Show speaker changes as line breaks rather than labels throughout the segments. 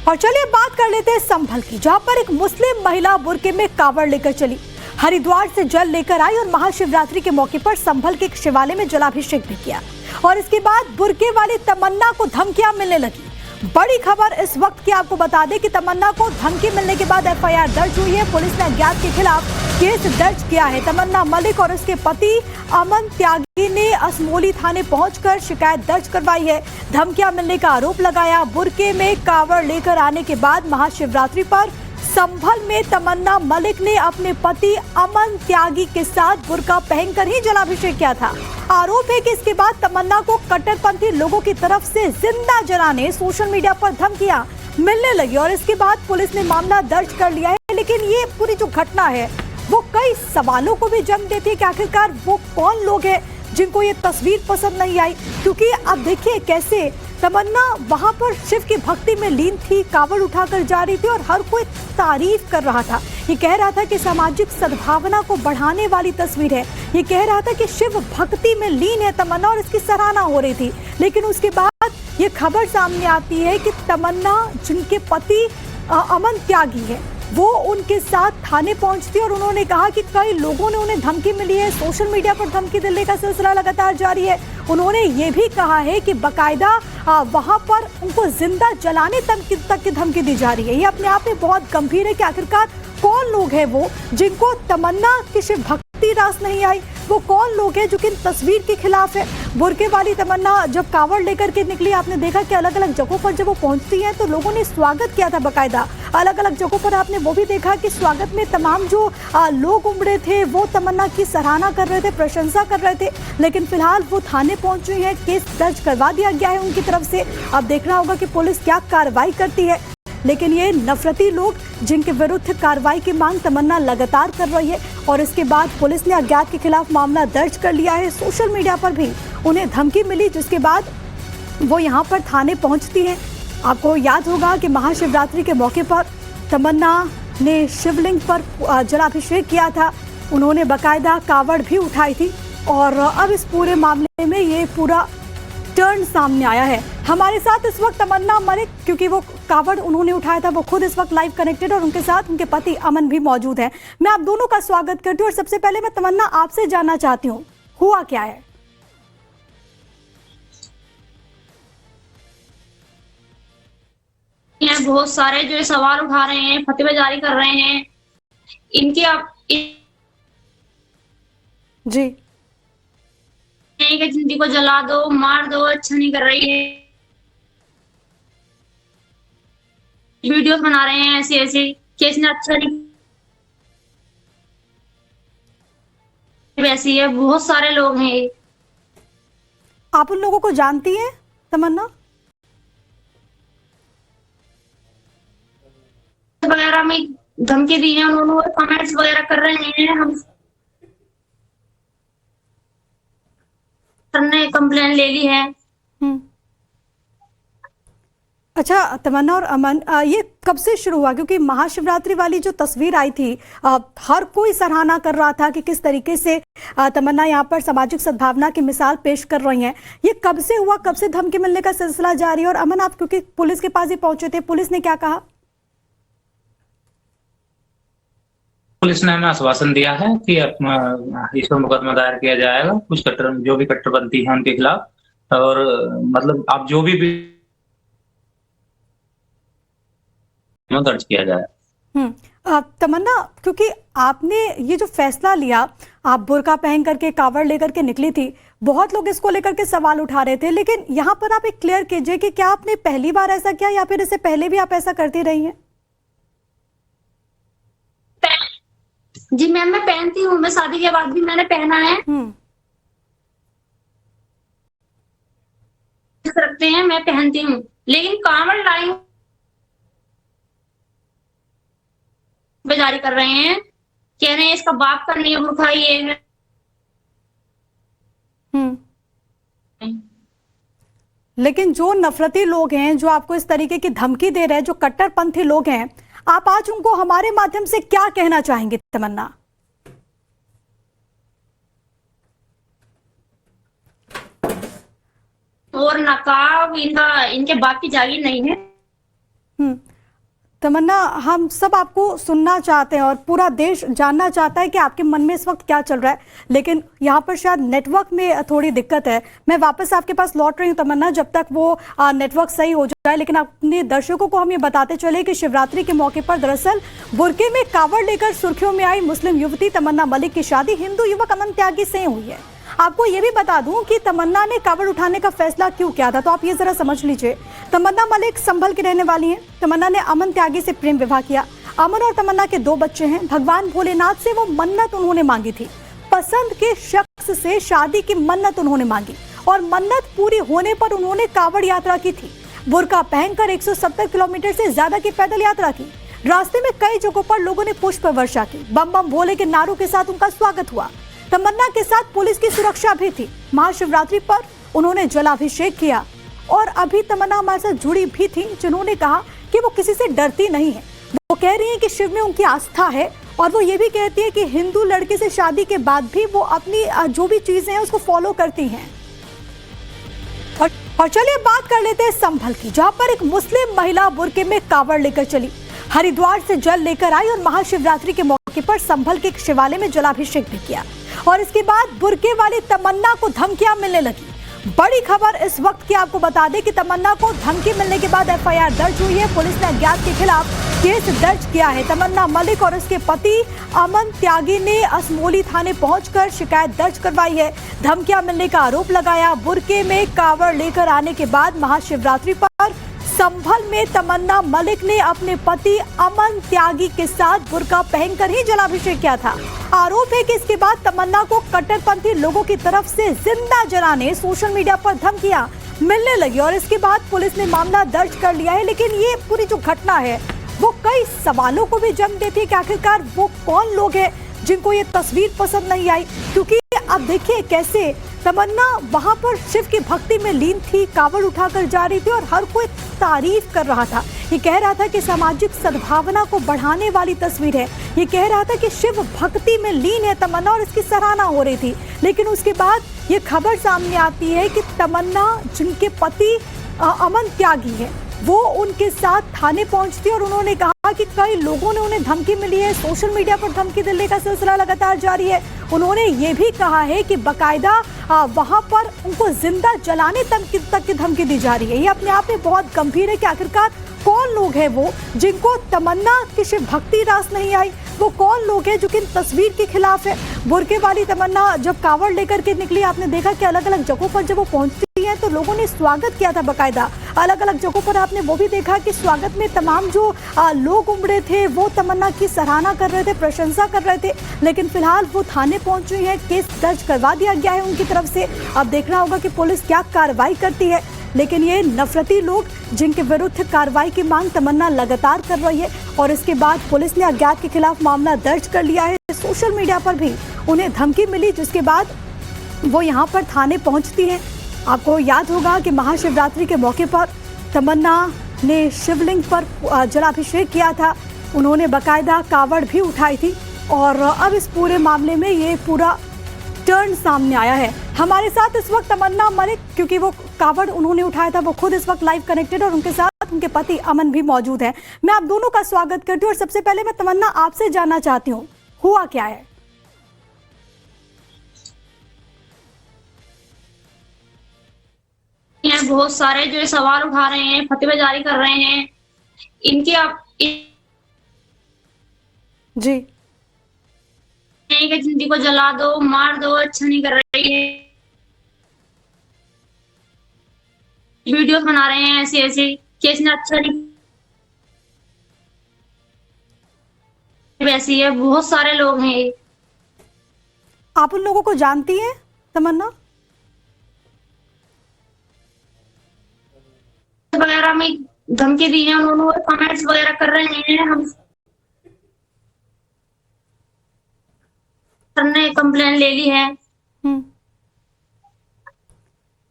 और चलिए बात कर लेते हैं संभल की, जहां पर एक मुस्लिम महिला बुर्के में कावड़ लेकर चली, हरिद्वार से जल लेकर आई और महाशिवरात्रि के मौके पर संभल के एक शिवालय में जलाभिषेक भी किया। और इसके बाद बुर्के वाली तमन्ना को धमकियां मिलने लगी। बड़ी खबर इस वक्त की आपको बता दें कि तमन्ना को धमकी मिलने के बाद एफआईआर दर्ज हुई है। पुलिस ने अज्ञात के खिलाफ केस दर्ज किया है। तमन्ना मलिक और उसके पति अमन त्यागी ने असमोली थाने पहुंचकर शिकायत दर्ज करवाई है। धमकियां मिलने का आरोप लगाया। बुर्के में कावड़ लेकर आने के बाद महाशिवरात्रि पर संभल में तमन्ना मलिक ने अपने पति अमन त्यागी के साथ बुर्का पहनकर ही जलाभिषेक किया था। आरोप है कि इसके बाद तमन्ना को कट्टरपंथी लोगों की तरफ से जिंदा जलाने सोशल मीडिया पर धमकियां मिलने लगी और इसके बाद पुलिस ने मामला दर्ज कर लिया है। लेकिन ये पूरी जो घटना है वो कई सवालों को भी जन्म देती है कि आखिरकार वो कौन लोग हैं जिनको ये तस्वीर पसंद नहीं आई। क्योंकि अब देखिए कैसे तमन्ना वहां पर शिव की भक्ति में लीन थी, कावड़ उठाकर जा रही थी और हर कोई तारीफ कर रहा था। ये कह रहा था कि सामाजिक सद्भावना को बढ़ाने वाली तस्वीर है। ये कह रहा था कि शिव भक्ति में लीन है तमन्ना और इसकी सराहना हो रही थी। लेकिन उसके बाद ये खबर सामने आती है कि तमन्ना जिनके पति अमन त्यागी है वो उनके साथ थाने पहुंचती और उन्होंने कहा कि कई लोगों ने उन्हें धमकी मिली है। सोशल मीडिया पर धमकी देने का सिलसिला लगातार जारी है। उन्होंने ये भी कहा है कि बकायदा वहां पर उनको जिंदा जलाने तक की धमकी दी जा रही है। ये अपने आप में बहुत गंभीर है कि आखिरकार कौन लोग हैं वो जिनको तमन्ना की शिव भक्ति रास नहीं आई। वो कौन लोग हैं जो कि तस्वीर के खिलाफ है। बुर्के वाली तमन्ना जब कावड़ लेकर के निकली, आपने देखा कि अलग अलग जगहों पर जब वो पहुंचती हैं तो लोगों ने स्वागत किया था बकायदा। अलग अलग जगहों पर आपने वो भी देखा कि स्वागत में तमाम जो लोग उमड़े थे वो तमन्ना की सराहना कर रहे थे, प्रशंसा कर रहे थे। लेकिन फिलहाल वो थाने पहुंच रही है, केस दर्ज करवा दिया गया है उनकी तरफ से। अब देखना होगा कि पुलिस क्या कार्रवाई करती है। लेकिन ये नफरती लोग जिनके विरुद्ध कार्रवाई की मांग तमन्ना लगातार कर रही है और इसके बाद पुलिस ने अज्ञात के खिलाफ मामला दर्ज कर लिया है। सोशल मीडिया पर भी उन्हें धमकी मिली जिसके बाद वो यहाँ पर थाने पहुँचती है। आपको याद होगा कि महाशिवरात्रि के मौके पर तमन्ना ने शिवलिंग पर जलाभिषेक किया था। उन्होंने बकायदा कावड़ भी उठाई थी और अब इस पूरे मामले में ये पूरा टर्न सामने आया है। हमारे साथ इस वक्त तमन्ना मलिक, क्योंकि वो कावड़ उन्होंने उठाया था, वो खुद इस वक्त लाइव कनेक्टेड और उनके साथ उनके पति अमन भी मौजूद हैं। मैं आप दोनों का स्वागत करती हूँ और सबसे पहले मैं तमन्ना आपसे जानना चाहती हूँ हुआ क्या है।
बहुत सारे जो सवाल उठा रहे हैं, फतवे जारी कर रहे हैं, इनकी आप
जी
कि जिंदगी को जला दो, मार दो, अच्छा नहीं कर रही है। वीडियोस बना रहे हैं ऐसे ऐसे कि इसने अच्छा नहीं, वैसी है। बहुत सारे लोग हैं।
आप उन लोगों को जानती हैं तमन्ना?
वगैरह में धमकी दी है उन्होंने, कमेंट्स वगैरह कर रहे हैं। हम ने कंप्लेन ले ली है।
अच्छा तमन्ना और अमन, ये कब से शुरू हुआ? क्योंकि महाशिवरात्रि वाली जो तस्वीर आई थी हर कोई सराहना कर रहा था कि किस तरीके से तमन्ना यहाँ पर सामाजिक सद्भावना की मिसाल पेश कर रही हैं। ये कब से हुआ, कब से धमकी मिलने का सिलसिला जारी है? और अमन, आप क्योंकि पुलिस के पास ही पहुंचे थे, पुलिस ने क्या कहा?
पुलिस ने हमें आश्वासन दिया है कि इस पर मुकदमा दायर किया जाएगा, कुछ जो भी कट्टरपंथी है उनके खिलाफ, और मतलब आप जो भी दर्ज किया जाए।
तमन्ना, क्योंकि आपने ये जो फैसला लिया, आप बुर्का पहन करके कावड़ लेकर के निकली थी, बहुत लोग इसको लेकर के सवाल उठा रहे थे। लेकिन यहाँ पर आप एक क्लियर कीजिए कि क्या आपने पहली बार ऐसा किया या फिर इससे पहले भी आप ऐसा करती रही हैं?
जी मैम, मैं पहनती हूँ। मैं शादी के बाद भी मैंने पहना है। रखते हैं, मैं पहनती हूँ। लेकिन कावड़ लाई जारी कर रहे हैं, कह रहे हैं इसका बाप का नियम उठाइए।
लेकिन जो नफरती लोग हैं, जो आपको इस तरीके की धमकी दे रहे हैं, जो कट्टरपंथी लोग हैं, आप आज उनको हमारे माध्यम से क्या कहना चाहेंगे तमन्ना?
और नकाब इनके बाप की जागीर नहीं है।
तमन्ना, हम सब आपको सुनना चाहते हैं और पूरा देश जानना चाहता है कि आपके मन में इस वक्त क्या चल रहा है, लेकिन यहाँ पर शायद नेटवर्क में थोड़ी दिक्कत है। मैं वापस आपके पास लौट रही हूँ तमन्ना, जब तक वो नेटवर्क सही हो जाए। लेकिन अपने दर्शकों को हम ये बताते चले कि शिवरात्रि के मौके पर दरअसल बुर्के में कावड़ लेकर सुर्खियों में आई मुस्लिम युवती तमन्ना मलिक की शादी हिंदू युवक अमन त्यागी से हुई है। आपको ये भी बता दूं कि तमन्ना ने कावड़ उठाने का फैसला क्यों किया था, तो आप ये जरा समझ लीजिए। तमन्ना मलिक संभल की रहने वाली हैं। तमन्ना ने अमन त्यागी से प्रेम विवाह किया। अमन और तमन्ना के 2 बच्चे हैं। भगवान भोलेनाथ से वो मन्नत उन्होंने मांगी थी, पसंद के शख्स से शादी की मन्नत उन्होंने मांगी और मन्नत पूरी होने पर उन्होंने कावड़ यात्रा की थी। बुर्का पहनकर 170 किलोमीटर से ज्यादा की पैदल यात्रा की। रास्ते में कई जगहों पर लोगों ने पुष्प वर्षा की। बम बम भोले के नारों के साथ उनका स्वागत हुआ। तमन्ना के साथ पुलिस की सुरक्षा भी थी। महाशिवरात्रि पर उन्होंने जलाभिषेक किया और अभी तमन्ना हमारे साथ जुड़ी भी थी, जिन्होंने कहा कि वो किसी से डरती नहीं है। वो कह रही है कि शिव में उनकी आस्था है और वो ये भी कहती है कि हिंदू लड़के से शादी के बाद भी वो अपनी जो भी चीजें हैं उसको फॉलो करती हैं। और चलिए बात कर लेते हैं संभल की, जहां पर एक मुस्लिम महिला बुर्के में कावड़ लेकर चली, हरिद्वार से जल लेकर आई और महाशिवरात्रि के मौके पर संभल के एक शिवालय में जलाभिषेक भी किया। और इसके बाद बुर्के वाली तमन्ना को धमकियां मिलने लगी। बड़ी खबर इस वक्त की आपको बता दें कि तमन्ना को धमकी मिलने के बाद एफआईआर दर्ज हुई है। पुलिस ने अज्ञात के खिलाफ केस दर्ज किया है। तमन्ना मलिक और उसके पति अमन त्यागी ने असमोली थाने पहुंचकर शिकायत दर्ज करवाई है। धमकियां मिलने का आरोप लगाया। बुर्के में कावड़ लेकर आने के बाद महाशिवरात्रि पर संभल में तमन्ना मलिक ने अपने पति अमन त्यागी के साथ बुर्का पहनकर ही जलाभिषेक किया था। आरोप है कि इसके बाद तमन्ना को कट्टरपंथी लोगों की तरफ से जिंदा जलाने सोशल मीडिया पर धमकियां मिलने लगी और इसके बाद पुलिस ने मामला दर्ज कर लिया है। लेकिन ये पूरी जो घटना है वो कई सवालों को भी जन्म देती है कि आखिरकार वो कौन लोग हैं जिनको ये तस्वीर पसंद नहीं आई। क्योंकि अब देखिए कैसे तमन्ना वहां पर शिव की भक्ति में लीन थी, कावड़ उठाकर जा रही थी और हर कोई तारीफ कर रहा था। ये कह रहा था कि सामाजिक सद्भावना को बढ़ाने वाली तस्वीर है। ये कह रहा था कि शिव भक्ति में लीन है तमन्ना और इसकी सराहना हो रही थी। लेकिन उसके बाद ये खबर सामने आती है कि तमन्ना जिनके पति अमन त्यागी है वो उनके साथ थाने पहुंचती और उन्होंने कहा कि कई लोगों ने उन्हें धमकी मिली है। सोशल मीडिया पर धमकी देने का सिलसिला लगातार जारी है। उन्होंने ये भी कहा है कि बकायदा वहां पर उनको जिंदा जलाने तक की धमकी दी जा रही है। ये अपने आप में बहुत गंभीर है कि आखिरकार कौन लोग हैं वो जिनको तमन्ना की शिव भक्ति रास नहीं आई। वो कौन लोग हैं जो कि तस्वीर के खिलाफ है। बुर्के वाली तमन्ना जब कावड़ लेकर के निकली, आपने देखा कि अलग अलग जगहों पर जब वो पहुंचती है तो लोगों ने स्वागत किया था बकायदा। अलग अलग जगहों पर आपने वो भी देखा कि स्वागत में तमाम जो लोग उमड़े थे वो तमन्ना की सराहना कर रहे थे, प्रशंसा कर रहे थे। लेकिन फिलहाल वो थाने पहुंच चुकी है, केस दर्ज करवा दिया गया है उनकी तरफ से। अब देखना होगा कि पुलिस क्या कार्रवाई करती है। लेकिन ये नफरती लोग जिनके विरुद्ध कार्रवाई की मांग तमन्ना लगातार कर रही है और इसके बाद पुलिस ने अज्ञात के खिलाफ मामला दर्ज कर लिया है। सोशल मीडिया पर भी उन्हें धमकी मिली, जिसके बाद वो यहाँ पर थाने पहुँचती हैं। आपको याद होगा कि महाशिवरात्रि के मौके पर तमन्ना ने शिवलिंग पर जलाभिषेक किया था। उन्होंने बकायदा कावड़ भी उठाई थी और अब इस पूरे मामले में ये पूरा टर्न सामने आया है। हमारे साथ इस वक्त तमन्ना मलिक, क्योंकि वो कावड़ उन्होंने उठाया था, वो खुद इस वक्त लाइव कनेक्टेड और उनके साथ उनके पति अमन भी मौजूद हैं। मैं आप दोनों का स्वागत करती हूँ और सबसे पहले मैं तमन्ना आपसे जानना चाहती हूँ, हुआ क्या है?
बहुत सारे जो सवाल उठा रहे हैं, फतवे जारी कर रहे हैं, इनके
जी
कि जिंदगी को जला दो, मार दो, अच्छा नहीं कर रही है। वीडियोस बना रहे हैं ऐसे ऐसे कि इसने अच्छा नहीं, वैसी है। बहुत सारे लोग हैं।
आप उन लोगों को जानती हैं तमन्ना?
वगैरह में धमकी दी है उन्होंने, कमेंट्स वगैरह कर रहे हैं। हम ने कंप्लेन ले ली है।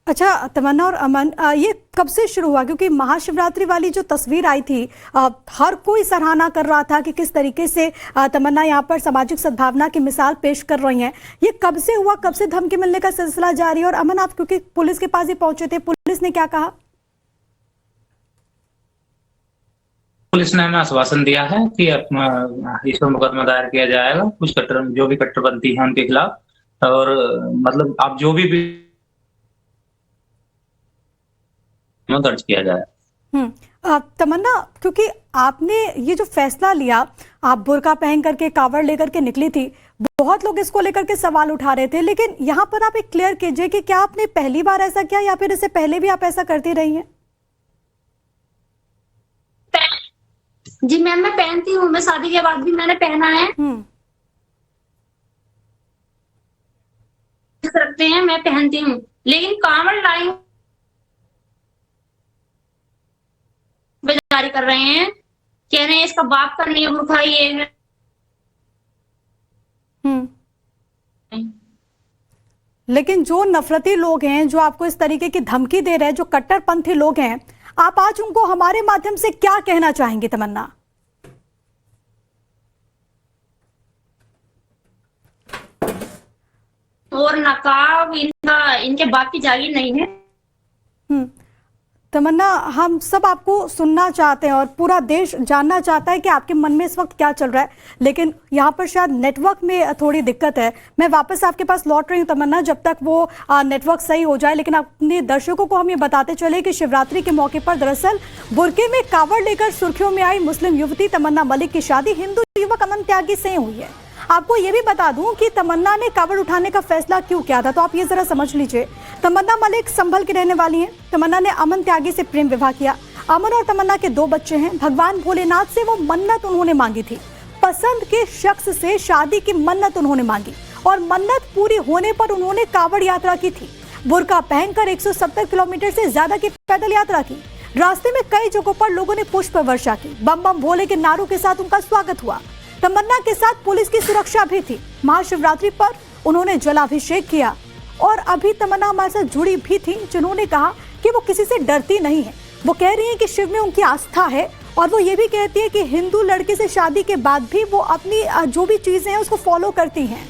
अच्छा तमन्ना और अमन, ये कब से शुरू हुआ? क्योंकि महाशिवरात्रि वाली जो तस्वीर आई थी, हर कोई सराहना कर रहा था कि किस तरीके से तमन्ना यहाँ पर सामाजिक सद्भावना की मिसाल पेश कर रही हैं। ये कब से हुआ, कब से धमकी मिलने का सिलसिला जारी है? और अमन, आप क्योंकि पुलिस के पास ही पहुंचे थे, पुलिस ने क्या कहा?
पुलिस ने हमें आश्वासन दिया है कि इस पर मुकदमा दायर किया जाएगा, कुछ जो भी कट्टरपंथी हैं उनके खिलाफ, और मतलब आप जो भी दर्ज किया जाए।
तमन्ना, क्योंकि आपने ये जो फैसला लिया, आप बुर्का पहन करके कावड़ लेकर के निकली थी, बहुत लोग इसको लेकर के सवाल उठा रहे थे, लेकिन यहाँ पर आप एक क्लियर कीजिए कि क्या आपने पहली बार ऐसा किया या फिर इससे पहले भी आप ऐसा करती रही हैं?
जी मैम, मैं पहनती हूँ, मैं शादी के बाद भी मैंने पहना है। रखते हैं, मैं पहनती हूँ, लेकिन कांवड़ लाई जारी कर रहे हैं, कह रहे हैं इसका बाप का नहीं बुर्का ये है।
लेकिन जो नफरती लोग हैं, जो आपको इस तरीके की धमकी दे रहे हैं, जो कट्टरपंथी लोग हैं, आप आज उनको हमारे माध्यम से क्या कहना चाहेंगे तमन्ना?
और नकाब इनके बाप की जागीर नहीं है।
तमन्ना, हम सब आपको सुनना चाहते हैं और पूरा देश जानना चाहता है कि आपके मन में इस वक्त क्या चल रहा है, लेकिन यहाँ पर शायद नेटवर्क में थोड़ी दिक्कत है। मैं वापस आपके पास लौट रही हूँ तमन्ना, जब तक वो नेटवर्क सही हो जाए। लेकिन अपने दर्शकों को हम ये बताते चले कि शिवरात्रि के मौके पर दरअसल बुर्के में कावड़ लेकर सुर्खियों में आई मुस्लिम युवती तमन्ना मलिक की शादी हिंदू युवक अमन त्यागी से हुई है। आपको ये भी बता दूं कि तमन्ना ने कावड़ उठाने का फैसला क्यों किया था, तो आप ये जरा समझ लीजिए। तमन्ना मलिक संभल की रहने वाली हैं। तमन्ना ने अमन त्यागी से प्रेम विवाह किया। अमन और तमन्ना के 2 बच्चे हैं। भगवान भोलेनाथ से वो मन्नत उन्होंने मांगी थी, पसंद के शख्स से शादी की मन्नत उन्होंने मांगी, और मन्नत पूरी होने पर उन्होंने कावड़ यात्रा की थी। बुर्का पहनकर 170 किलोमीटर से ज्यादा की पैदल यात्रा की। रास्ते में कई जगहों पर लोगों ने पुष्प वर्षा की। बम बम भोले के नारों के साथ उनका स्वागत हुआ। तमन्ना के साथ पुलिस की सुरक्षा भी थी। महाशिवरात्रि पर उन्होंने जलाभिषेक किया, और अभी तमन्ना हमारे साथ जुड़ी भी थी, जिन्होंने कहा कि वो किसी से डरती नहीं है। वो कह रही है कि शिव में उनकी आस्था है, और वो ये भी कहती है कि हिंदू लड़के से शादी के बाद भी वो अपनी जो भी चीजें हैं उसको फॉलो करती हैं।